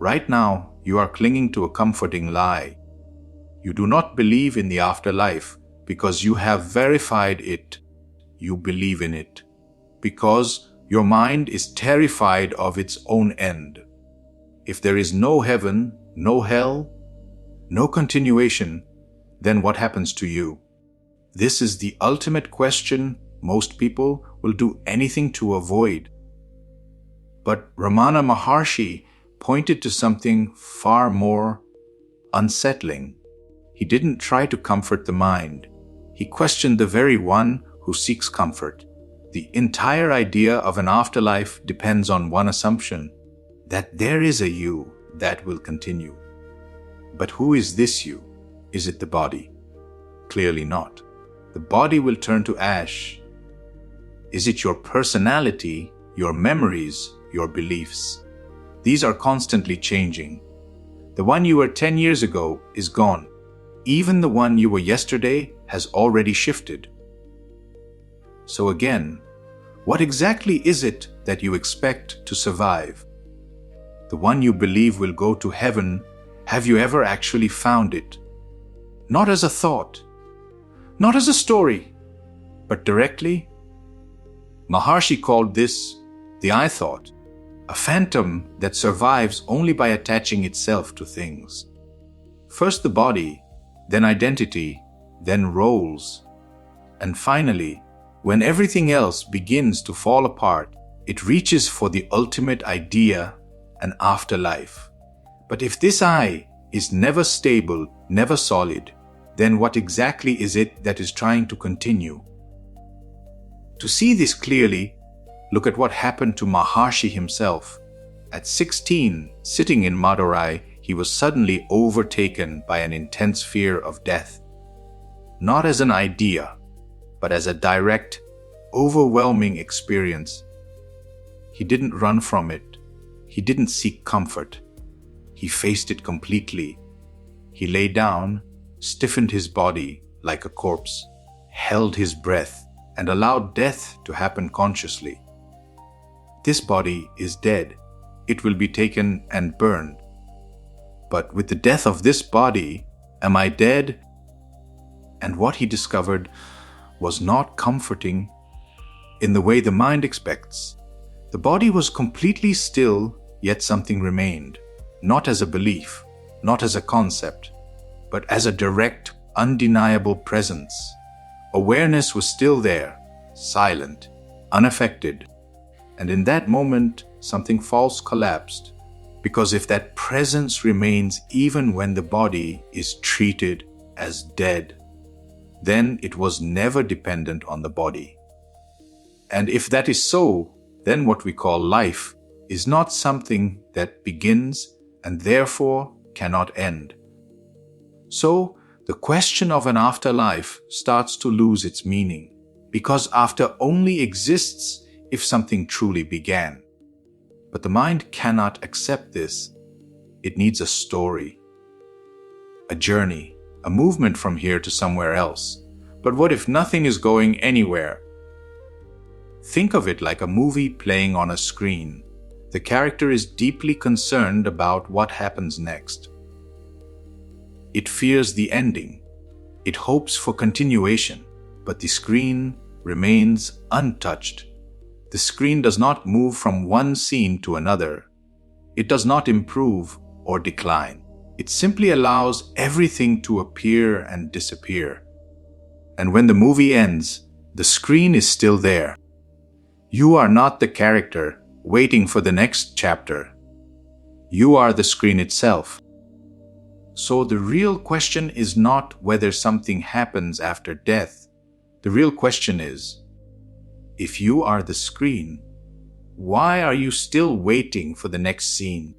Right now, you are clinging to a comforting lie. You do not believe in the afterlife because you have verified it. You believe in it because your mind is terrified of its own end. If there is no heaven, no hell, no continuation, then what happens to you? This is the ultimate question most people will do anything to avoid. But Ramana Maharshi pointed to something far more unsettling. He didn't try to comfort the mind. He questioned the very one who seeks comfort. The entire idea of an afterlife depends on one assumption, that there is a you that will continue. But who is this you? Is it the body? Clearly not. The body will turn to ash. Is it your personality, your memories, your beliefs? These are constantly changing. The one you were 10 years ago is gone. Even the one you were yesterday has already shifted. So again, what exactly is it that you expect to survive? The one you believe will go to heaven, have you ever actually found it? Not as a thought, not as a story, but directly? Maharshi called this the I thought, a phantom that survives only by attaching itself to things. First the body, then identity, then roles. And finally, when everything else begins to fall apart, it reaches for the ultimate idea, an afterlife. But if this I is never stable, never solid, then what exactly is it that is trying to continue? To see this clearly, look at what happened to Maharshi himself. At 16, sitting in Madurai, he was suddenly overtaken by an intense fear of death. Not as an idea, but as a direct, overwhelming experience. He didn't run from it. He didn't seek comfort. He faced it completely. He lay down, stiffened his body like a corpse, held his breath, and allowed death to happen consciously. This body is dead. It will be taken and burned. But with the death of this body, am I dead? And what he discovered was not comforting in the way the mind expects. The body was completely still, yet something remained, not as a belief, not as a concept, but as a direct, undeniable presence. Awareness was still there, silent, unaffected. And in that moment, something false collapsed. Because if that presence remains even when the body is treated as dead, then it was never dependent on the body. And if that is so, then what we call life is not something that begins and therefore cannot end. So, the question of an afterlife starts to lose its meaning, because after only exists if something truly began. But the mind cannot accept this. It needs a story, a journey, a movement from here to somewhere else. But what if nothing is going anywhere? Think of it like a movie playing on a screen. The character is deeply concerned about what happens next. It fears the ending. It hopes for continuation, but the screen remains untouched. The screen does not move from one scene to another. It does not improve or decline. It simply allows everything to appear and disappear. And when the movie ends, the screen is still there. You are not the character waiting for the next chapter. You are the screen itself. So the real question is not whether something happens after death. The real question is, if you are the screen, why are you still waiting for the next scene?